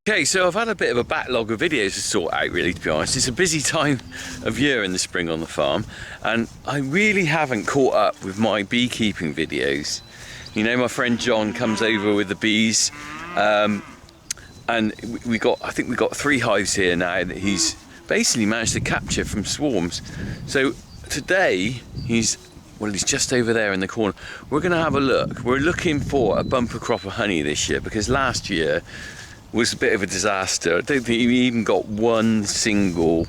Okay, so I've had a bit of a backlog of videos to sort out, really, to be honest. It's a busy time of year in the spring on the farm, and I really haven't caught up with my beekeeping videos. You know, my friend John comes over with the bees, and I think we got 3 hives here now that he's basically managed to capture from swarms. So today he's just over there in the corner. We're going to have a look. We're looking for a bumper crop of honey this year, because last year was a bit of a disaster. I don't think we even got one single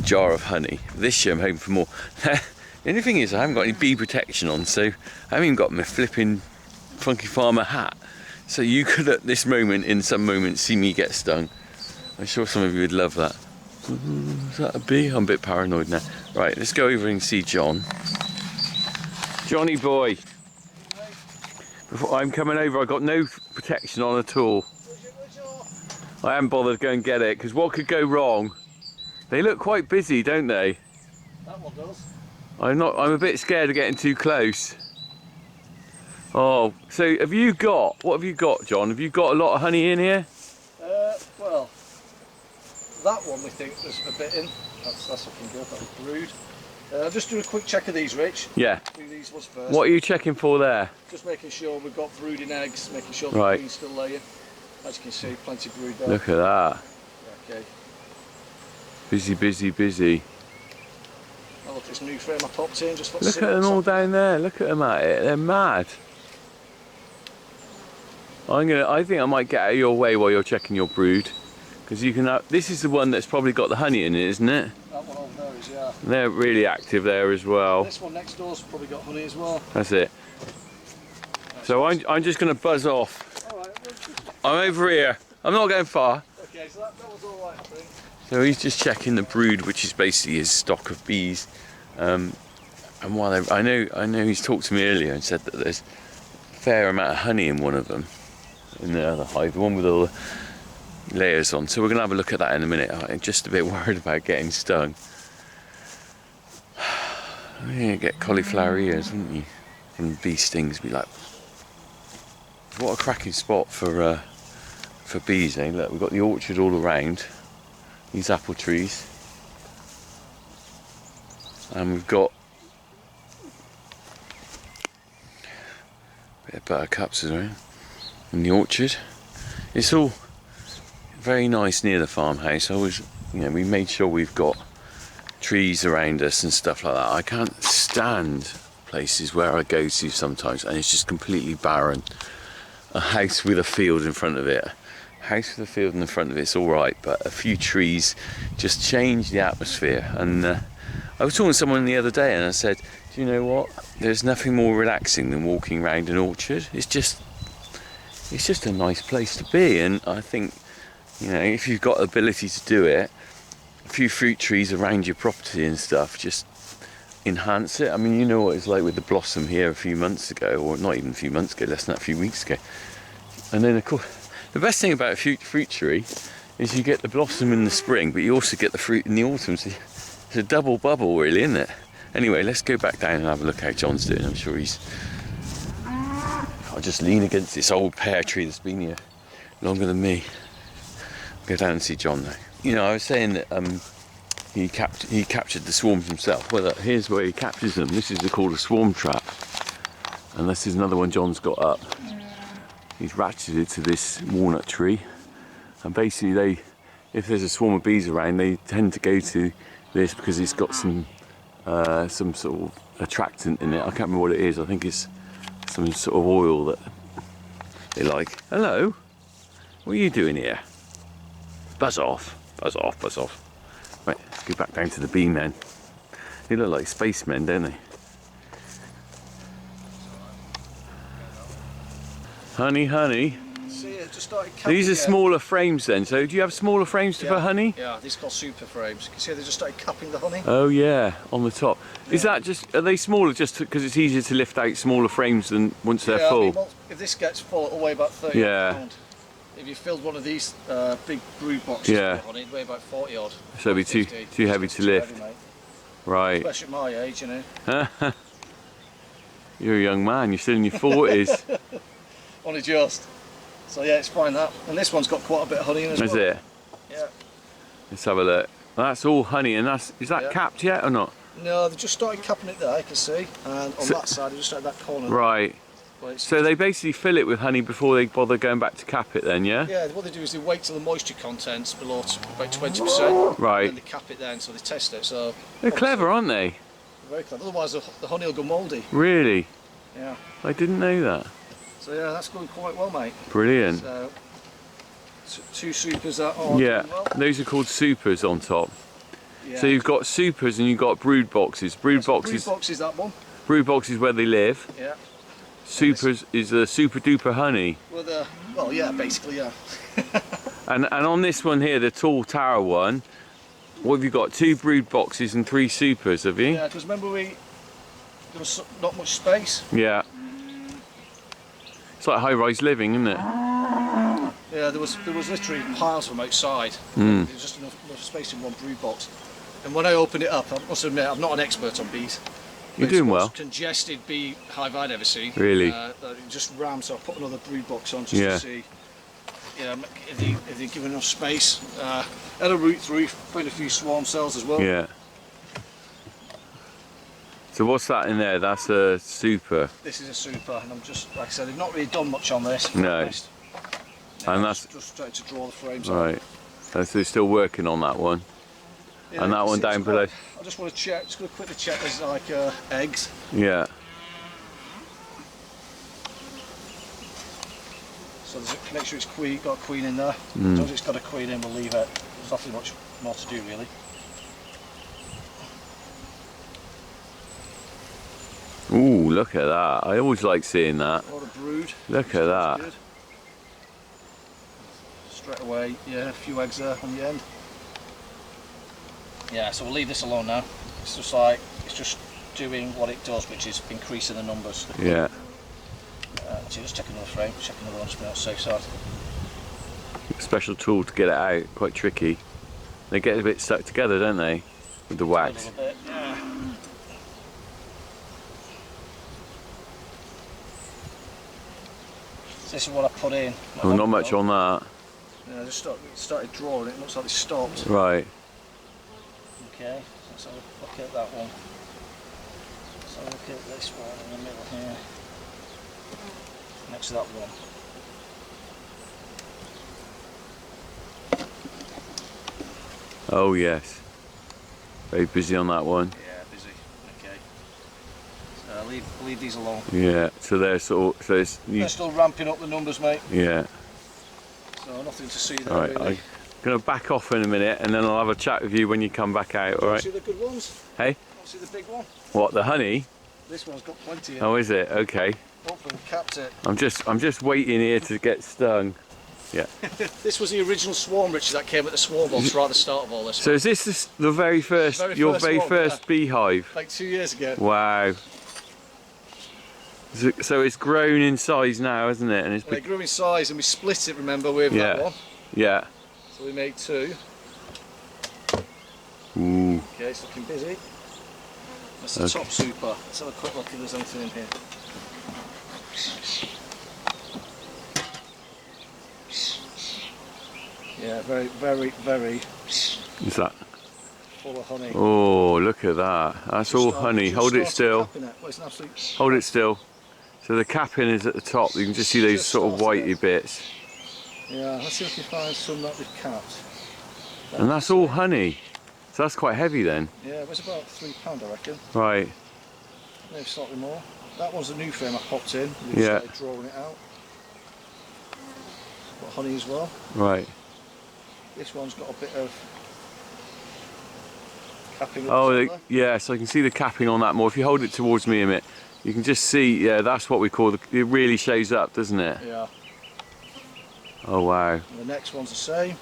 jar of honey. This year I'm hoping for more. The only thing is I haven't got any bee protection on, so I haven't even got my flipping Funky Farmer hat. So you could at this moment, in some moments, see me get stung. I'm sure some of you would love that. Is that a bee? I'm a bit paranoid now. Right, let's go over and see John. Johnny boy. Before I'm coming over, I've got no protection on at all. I haven't bothered to go and get it, because what could go wrong? They look quite busy, don't they? That one does. I'm a bit scared of getting too close. Oh, so what have you got, John? Have you got a lot of honey in here? Well, that one we think there's a bit in. That's looking good, that was brood. Just do a quick check of these, Rich. Yeah. Do these ones first. What are you checking for there? Just making sure we've got brooding eggs, making sure the Right. queen's still laying. As you can see, plenty of brood there. Look at that. Okay. Busy, busy, busy. Oh, look, this new frame I popped in. Just Look at them all down there. Look at them at it. They're mad. I think I might get out of your way while you're checking your brood, because you can. This is the one that's probably got the honey in it, isn't it? That one over there is, yeah. They're really active there as well. This one next door's probably got honey as well. That's it. So I'm just going to buzz off. All right. I'm over here. I'm not going far. Okay, so that was all right, I think. So he's just checking the brood, which is basically his stock of bees. And while I know he's talked to me earlier and said that there's a fair amount of honey in one of them, in the other hive, the one with all the layers on. So we're going to have a look at that in a minute. I'm just a bit worried about getting stung. You'd get cauliflower ears, wouldn't you? From bee stings, be like, what a cracking spot for bees, eh? Look, we've got the orchard all around, these apple trees, and we've got a bit of buttercups as well in the orchard. It's all very nice near the farmhouse. We made sure we've got trees around us and stuff like that. I can't stand places where I go to sometimes and it's just completely barren. A house with a field in front of it. It's all right, but a few trees just change the atmosphere. And I was talking to someone the other day and I said, do you know what? There's nothing more relaxing than walking around an orchard. It's just a nice place to be. And I think, if you've got the ability to do it, a few fruit trees around your property and stuff just enhance it. I mean, you know what it's like with the blossom here a few months ago, or not even a few months ago, less than that, a few weeks ago. And then, of course, the best thing about a fruit tree is you get the blossom in the spring, but you also get the fruit in the autumn. So it's a double bubble, really, isn't it? Anyway, let's go back down and have a look how John's doing. I'm sure I'll just lean against this old pear tree that's been here longer than me. Go down and see John now. I was saying that he captured the swarms himself. Well, here's where he captures them. This is called a swarm trap. And this is another one John's got up. He's ratcheted to this walnut tree. And basically if there's a swarm of bees around, they tend to go to this because it's got some sort of attractant in it. I can't remember what it is. I think it's some sort of oil that they like. Hello? What are you doing here? Buzz off. Right, go back down to the bee men. They look like spacemen, don't they? Honey. See, it just started These are smaller frames then, so do you have smaller frames to put honey? Yeah, these are called super frames. You can see they just started capping the honey. Oh yeah, on the top. Yeah. Is that are they smaller just because it's easier to lift out smaller frames than once they're full? I mean, if this gets full, it'll weigh about 30 pound. If you filled one of these big brood boxes with honey, it'd weigh about 40 odd. So it'd be too heavy to lift. Heavy, right. Especially at my age, you know. You're a young man, you're still in your 40s. Only just. So yeah, it's fine that. And this one's got quite a bit of honey in as well. Is it? Yeah. Let's have a look. That's all honey, and is that Yeah. capped yet or not? No, they just started capping it there, you can see. And on that side, they just had that corner. Right. Where it's- So they basically fill it with honey before they bother going back to cap it then, yeah? Yeah, what they do is they wait till the moisture content's below about 20%. Right. And then they cap it then, so they test it. So They're clever, aren't they? very clever. Otherwise, the honey will go mouldy. Really? Yeah. I didn't know that. So yeah, that's going quite well, mate. Brilliant. So two supers that are Yeah, doing well. those are called supers on top. Yeah. So you've got supers and you've got brood boxes. Brood boxes, Brood box is that one. brood boxes where they live. Yeah. Supers is the super duper honey. Well, yeah, basically, yeah. And on this one here, the tall tower one, what have you got? 2 brood boxes and 3 supers, have you? Yeah, because remember there was not much space. Yeah. It's like high-rise living, isn't it? Yeah, there was literally piles of them outside. Mm. There was just enough space in one brood box. And when I opened it up, I must admit, I'm not an expert on bees. You're It's doing the well. most congested bee hive I'd ever seen. Really? It just rammed, so I put another brood box on just Yeah. to see if they give enough space. Had a root through, put a few swarm cells as well. Yeah. So what's that in there? That's a super. This is a super, and I'm just, like I said, they've not really done much on this. to be No. honest. And Yeah, that's- just trying to draw the frames out. Right. So they're still working on that one. Yeah, And that you can one see down it's below. I just want to check, just going to quickly check there's like eggs. Yeah. So make sure it's got a queen in there. Mm. As long as it's got a queen in, we'll leave it. There's nothing much more to do really. Ooh, look at that. I always like seeing that. A lot of brood. Look at that. Good. Straight away, yeah, a few eggs there on the end. Yeah, so we'll leave this alone now. It's just doing what it does, which is increasing the numbers. Yeah. So just check another frame, check another one, just be on the safe side. Special tool to get it out. Quite tricky. They get a bit stuck together, don't they? With the A wax. little bit, yeah. So this is what I put in. Oh, not much on that. Yeah, I just started drawing it. It looks like it stopped. Right. Okay, let's have a look at that one. Let's have a look at this one in the middle here. Next to that one. Oh yes. Very busy on that one. Yeah, busy. Okay. So I'll leave these alone. Yeah. So they're sort of, so it's They're still ramping up the numbers, mate. yeah. So nothing to see there All right. really. I'm gonna back off in a minute, and then I'll have a chat with you when you come back out. All right. See the good ones? Hey. See the big one? What, the honey? This one's got plenty in. Oh, is it? Okay. Hopefully we capped it. I'm just waiting here to get stung. This was the original swarm, Richard, that came at the swarm box right at the start of all this. So is this the very first, your first very one, first yeah. beehive? Like 2 years ago. Wow. So it's grown in size now, isn't it? And it's And it grew in size and we split it, remember, with that Yeah. one. yeah. So we made 2. Ooh. Okay, it's looking busy. That's the Okay. top super. Let's have a quick look if there's anything in here. Yeah, very, very, very Is that? full of honey. Oh, look at that. That's all honey. Hold it still. Well, it's an absolute... Hold it still. So the capping is at the top. You can just see those sort of whitey bits. Yeah, let's see if we can find some that we've capped. And that's all honey. So that's quite heavy then. Yeah, it was about £3, I reckon. Right. Maybe slightly more. That one's a new frame I popped in. We Yeah. started drawing it out. Got honey as well. Right. This one's got a bit of capping. at Oh, the top yeah, so I can see the capping on that more. If you hold it towards me a minute, you can just see, yeah, that's what we call, it really shows up, doesn't it? there. Yeah. Oh, wow. And the next one's the same.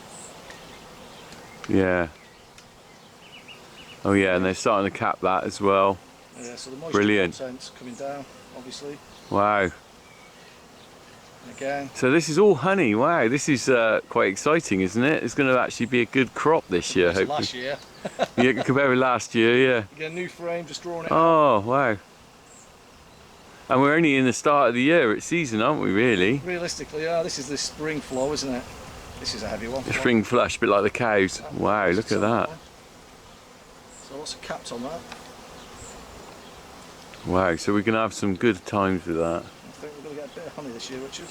Yeah. Oh, yeah, and they're starting to cap that as well. Yeah, so the moisture Brilliant. content's coming down, obviously. Wow. And again, So this is all honey. Wow, this is quite exciting, isn't it? It's going to actually be a good crop this year, compared to hopefully. last year. Yeah, compared with last year, yeah. Again, new frame, just drawing it out. Oh, wow. And we're only in the start of the year, it's season, aren't we, really? Realistically, yeah, this is the spring flow, isn't it? This is a heavy one. The spring flush, a bit like the cows. Wow, look at that. So lots of caps on that. Wow, so we're going to have some good times with that. I think we're going to get a bit of honey this year, Richard.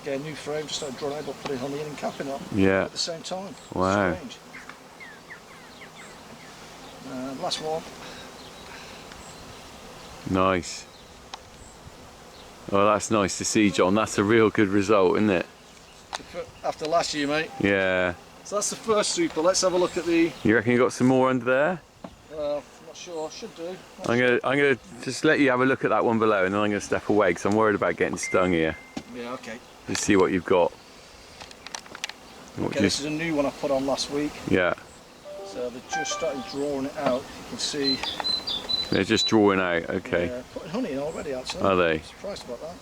Get a new frame, just started drawing out about putting honey in and capping on Yeah. at the same time. Wow. Strange. Last one. Nice. Oh, that's nice to see, John. That's a real good result, isn't it? After last year, mate. Yeah. So that's the first super. Let's have a look at the. You reckon you got some more under there? I'm not sure. Should do. I'm gonna just let you have a look at that one below, and then I'm gonna step away because I'm worried about getting stung here. Yeah. Okay. Just see what you've got. Okay. This is a new one I put on last week. Yeah. So they're just starting drawing it out. You can see. They're just drawing out. Okay. Yeah, putting honey in already, actually. Are they? I'm surprised about that.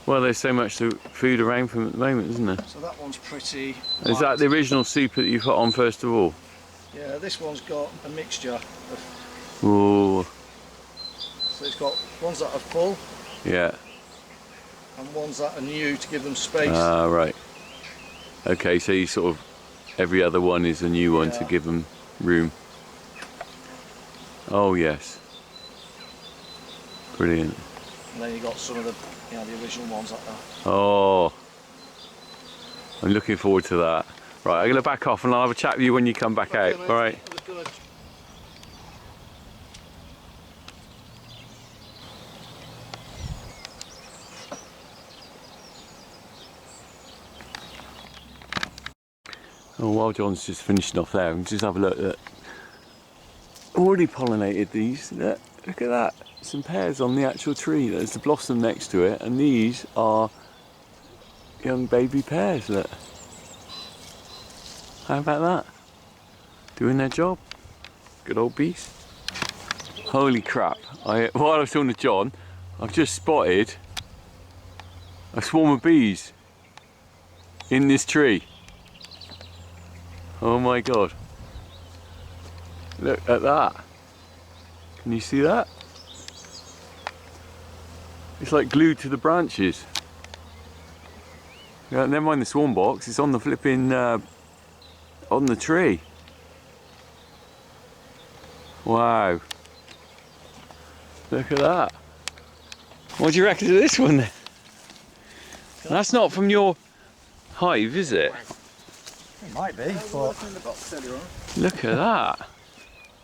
Well, there's so much food around for them at the moment, isn't there? So that one's pretty. Is that the original super that you put on first of all? Yeah, this one's got a mixture of. Ooh. So it's got ones that are full Yeah. and ones that are new to give them space. Ah, right. Okay, so you sort of every other one is a new one to Yeah. give them room. Oh yes. Brilliant. And then you got some of the, the original ones like that. Oh. I'm looking forward to that. Right, I'm going to back off and I'll have a chat with you when you come back out. mate. All right. I was gonna... Oh, while John's just finishing off there, we can just have a look at. Already pollinated these. Look at that. Some pears on the actual tree. There's the blossom next to it, and these are young baby pears. Look. How about that? Doing their job. Good old bees. Holy crap. While I was talking to John, I've just spotted a swarm of bees in this tree. Oh my god. Look at that. Can you see that? It's like glued to the branches. Yeah, never mind the swarm box, it's on the flipping on the tree. Wow. Look at that. What do you reckon of this one then? That's not from your hive, is it? It might be, but... Look at that.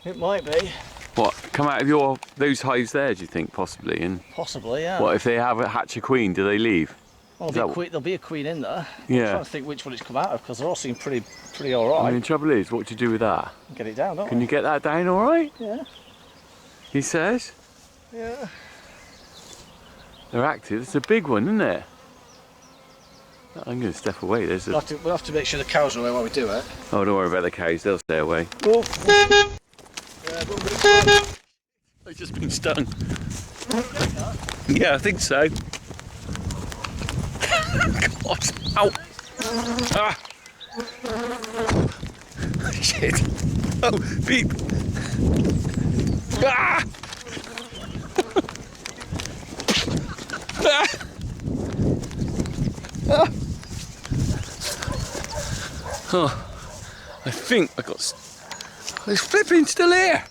It might be. What, come out of those hives there, do you think, possibly? And Possibly, yeah. what, if they have a hatch a queen, do they leave? Well, there'll be a queen in there. Yeah. I'm trying to think which one it's come out of, because they're all seem pretty alright. I mean, the trouble is, what do you do with that? Get it down, don't Can you get that down alright? Yeah. He says? Yeah. They're active. It's a big one, isn't it? I'm going to step away. We'll have to make sure the cows are away while we do it. Oh, don't worry about the cows. They'll stay away. Oh. I've just been stung. Yeah, I think so. God. Ow. Ah. Shit. Oh, beep. Ah. Ah. Ah. Oh, I think I got. It's flipping still here.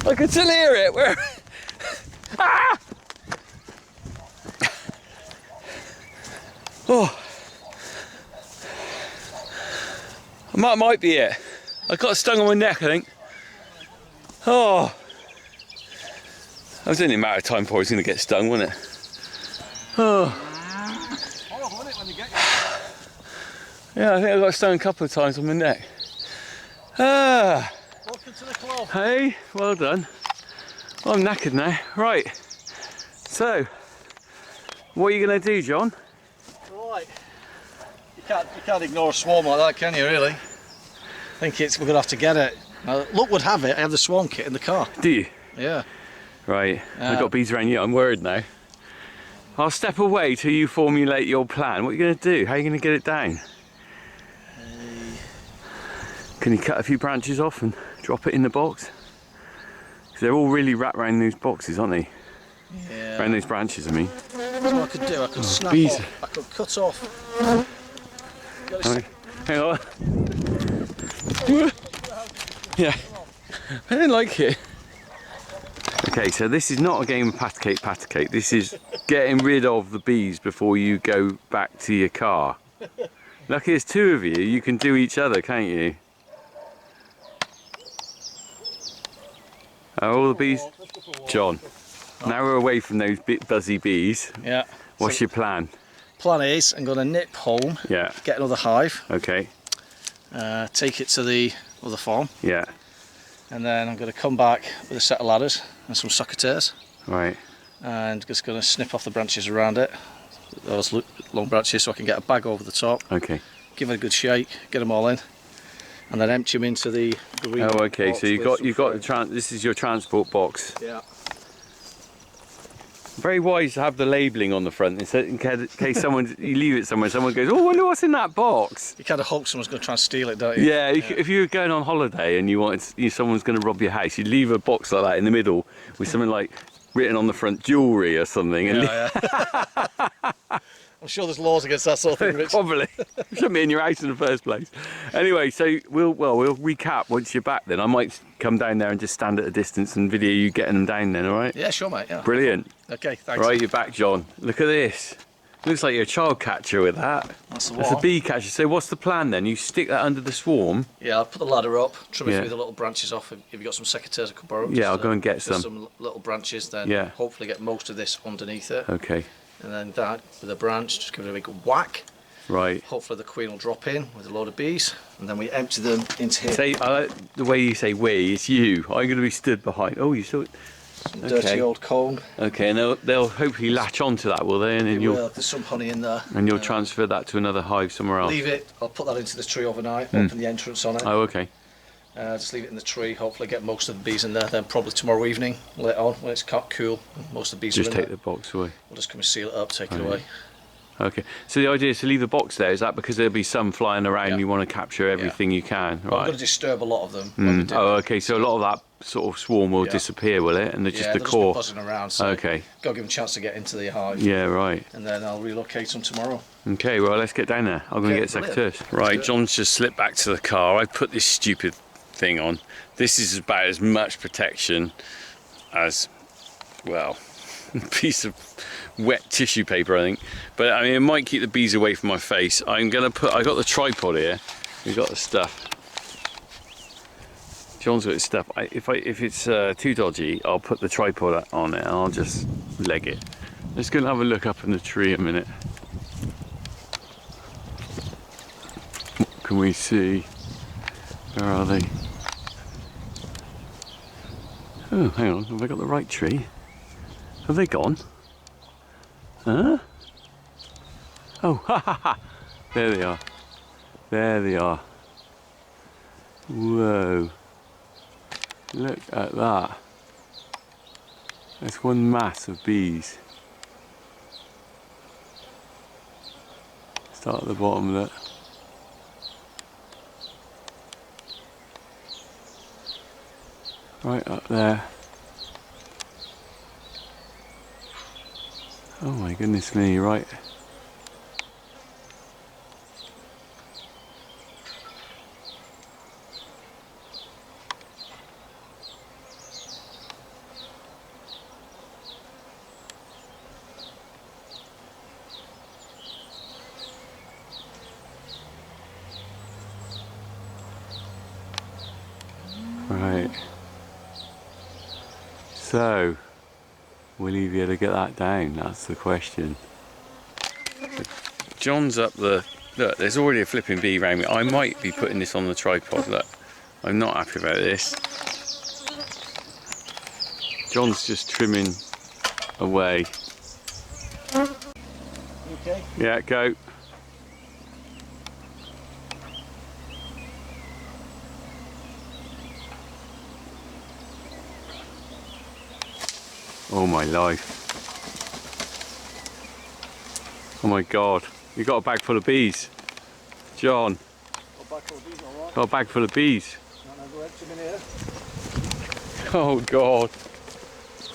I can still hear it. Where? Ah! Oh, might be it. I got stung on my neck, I think. Oh, it was only a matter of time before I was going to get stung, wasn't it? Oh. Horrible, isn't it, when they get you? Yeah, I think I got stung a couple of times on my neck. Ah. Welcome to the club. Hey, well done. Well, I'm knackered now. Right. So, what are you going to do, John? Right. You can't ignore a swarm like that, can you, really? I think we're going to have to get it. Now, luck would have it, I have the swarm kit in the car. Do you? Yeah. Right. I've got bees around you. I'm worried now. I'll step away till you formulate your plan. What are you going to do? How are you going to get it down? Can you cut a few branches off and drop it in the box? Because they're all really wrapped around those boxes, aren't they? Yeah. Around those branches, I mean. So what I could do, I could snap bees. off, I could cut off. Hang on. Yeah, I don't like it. Okay, so this is not a game of patacake. This is getting rid of the bees before you go back to your car. Lucky there's two of you can do each other, can't you? Are all the bees? John, now we're away from those buzzy bees. Yeah. What's your plan? Plan is, I'm going to nip home, Yeah. get another hive, Okay. take it to the other farm, Yeah. and then I'm going to come back with a set of ladders and some secateurs, Right. and just going to snip off the branches around it, those long branches, so I can get a bag over the top, Okay. give it a good shake, get them all in, and then empty them into the green Oh, okay. box So you with got some the this is your transport box. fruit. Yeah. Very wise to have the labelling on the front in case someone you leave it somewhere, someone goes, "Oh, I wonder what's in that box." You kind of hope someone's going to try and steal it, don't you? Yeah. If you were going on holiday and you wanted someone's going to rob your house, you'd leave a box like that in the middle with something like written on the front, jewellery or something. And I'm sure there's laws against that sort of thing, Rich. probably shouldn't be in your house in the first place. Anyway, so we'll recap once you're back. Then I might come down there and just stand at a distance and video you getting them down. Then, all right? Yeah, sure, mate. Yeah. Brilliant. Okay, thanks. Right, you're back, John. Look at this. Looks like you're a child catcher with that. That's the That's a one. bee catcher. So what's the plan then? You stick that under the swarm. Yeah, I'll put the ladder up, trim Yeah. a few of the little branches off. If you've got some secateurs I could borrow. Yeah, I'll go and get just some. little branches, then Yeah. hopefully get most of this underneath it. Okay, And then that, with a branch, just give it a big whack. right. Hopefully the queen will drop in with a load of bees. And then we empty them into here. Say, I like the way you say we, it's you. I'm going to be stood behind. Oh, you saw it. Some okay. dirty old comb. Okay, and they'll hopefully latch onto that, will they? And then There's some honey in there. you'll transfer that to another hive somewhere else. Leave it, I'll put that into the tree overnight, open the entrance on it. Oh, okay. Just leave it in the tree, hopefully get most of the bees in there. Then probably tomorrow evening, later on, when it's cool, most of the bees Just are in take there. the box away. We'll just come and seal it up, take it Right. away. Okay. So the idea is to leave the box there. Is that because there'll be some flying around? Yeah. You want to capture everything you can, Well, I'm right? going to disturb a lot of them. when we do Oh, it. okay. So a lot of that sort of swarm will Yeah. disappear, will it? And they're just Yeah, the they'll core. just be buzzing around, so Okay. got to give them a chance to get into the hive. Yeah, right. And then I'll relocate them tomorrow. Okay, well, let's get down there. I'll go and Okay, get brilliant. secateurs. Right, John's just slipped back to the car. I put this stupid thing on. This is about as much protection as, well, a piece of wet tissue paper, I think. But I mean, it might keep the bees away from my face. I got the tripod here. We've got the stuff. John's got his stuff. If it's too dodgy, I'll put the tripod on it and I'll just leg it. Let's go and have a look up in the tree a minute. What can we see? Where are they? Oh, hang on. Have I got the right tree? Have they gone? Huh? Oh, ha ha ha! There they are. There they are. Whoa. Look at that. That's one mass of bees. Start at the bottom, look. Right up there. Oh my goodness me, right. Right. So, will you be able to get that down? That's the question. John's up the... Look, there's already a flipping bee around me. I might be putting this on the tripod, look. I'm not happy about this. John's just trimming away. Okay. Yeah, go. Oh my life. Oh my god. You got a bag full of bees. John. Got back all these, all right. Got a bag full of bees. I'll go empty them in here. Oh God.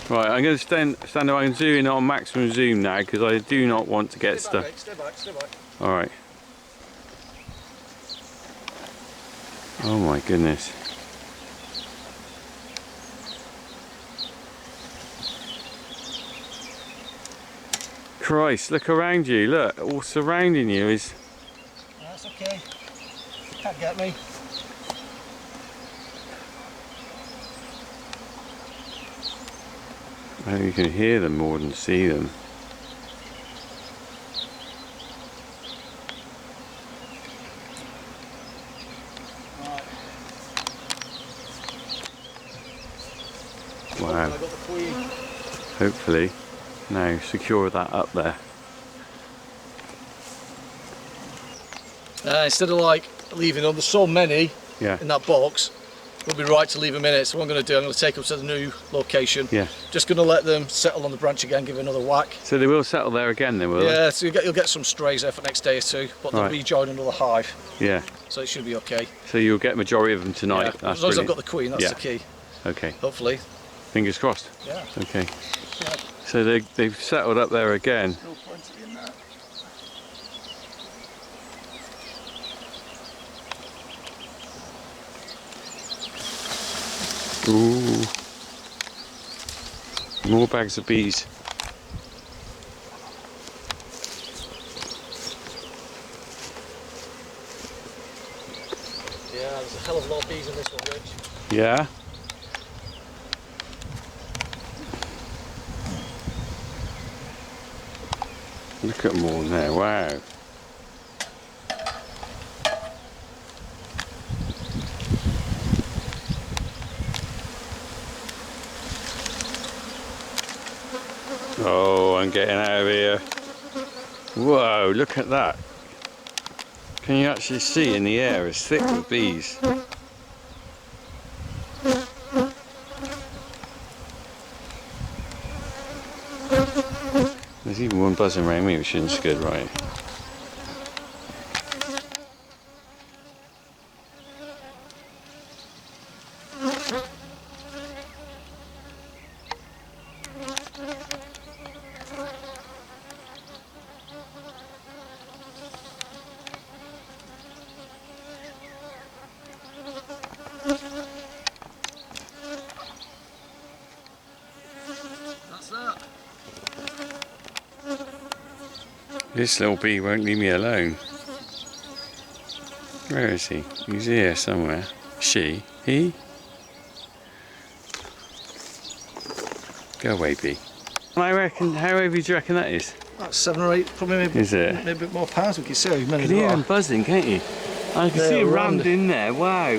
Right, I'm going to stand around and zoom in on maximum zoom now because I do not want to get stuck. Stay back, stay back. Alright. Oh my goodness. Christ, look around you, look, all surrounding you is... That's okay. Can't get me. I think you can hear them more than see them. Wow. I got the queen. Hopefully. Now secure that up there. Instead of like leaving them, there's so many Yeah. in that box, it would be right to leave them in it. So what I'm going to do, I'm going to take them to the new location. Yeah. Just going to let them settle on the branch again, give it another whack. So they will settle there again then, will they? Yeah, so you'll get some strays there for the next day or two, but they'll Right. rejoin another hive, Yeah. so it should be okay. So you'll get majority of them tonight. Yeah, That's as long as I've brilliant. got the queen, that's Yeah. the key. Okay. Hopefully. Fingers crossed. Yeah. Okay. Yeah. So they've settled up there again. Still plenty in there. Ooh. More bags of bees. Yeah, there's a hell of a lot of bees in this one, Rich. Yeah. Look at them all there, wow. Oh, I'm getting out of here. Whoa, look at that. Can you actually see in the air? It's thick with bees. There's even one buzzing around me, which isn't good, right? That's that. This little bee won't leave me alone. Where is he? He's here somewhere. She? He? Go away, bee. I reckon, how heavy do you reckon that is? That's 7 or 8, probably maybe, Is it? maybe a bit more pounds. We can see how many You can there hear are. him buzzing, can't you? I can They're see him around. rammed in there, wow.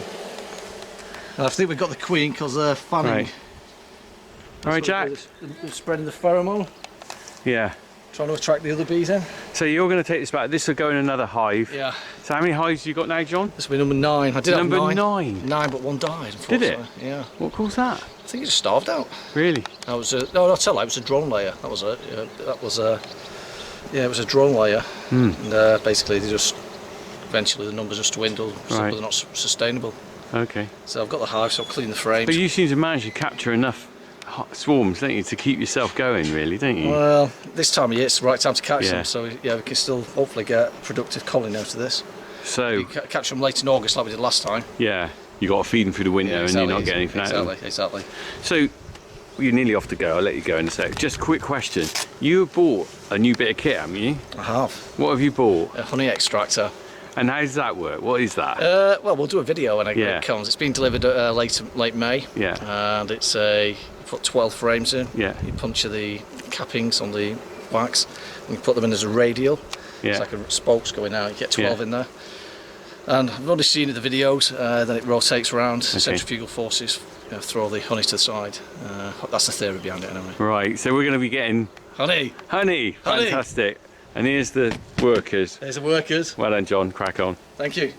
And I think we've got the queen because they're fanning. Right. Alright, Jack? They're spreading the pheromone, Yeah. trying to attract the other bees in. So you're going to take this back. This will go in another hive. Yeah. So how many hives you got now, John? This will be number 9. I did Number have 9. 9, but one died, Did it? unfortunately. Yeah. What caused that? I think it just starved out. Really? That was a, no, I'll tell you, it was a drone layer. That was a, yeah, it was a drone layer. And basically they just, eventually the numbers just dwindled, so Right. they're not sustainable. Okay. So I've got the hive, so I'll clean the frames. But you seem to manage to capture enough swarms, don't you, to keep yourself going, really, don't you? Well, this time of year it's the right time to catch Yeah. them, so yeah, we can still hopefully get a productive colony out of this. So, You catch them late in August like we did last time. yeah, you got to feed them through the winter and you're not getting anything out of them. Exactly. So, you're nearly off to go. I'll let you go in a sec. Just a quick question. You bought a new bit of kit, haven't you? I have. What have you bought? A honey extractor. And how does that work? What is that? Well, we'll do a video when Yeah. it comes. It's been delivered late May. Yeah. And it's you put 12 frames in. Yeah. You puncture the cappings on the wax, and you put them in as a radial. Yeah. It's like a spokes going out. You get 12 Yeah. in there. And I've already seen in the videos. Then it rotates around. Centrifugal forces throw the honey to the side. That's the theory behind it, anyway. Right, so we're going to be getting Honey. honey. Honey. Fantastic. And here's the workers. There's the workers. Well done, John. Crack on. Thank you.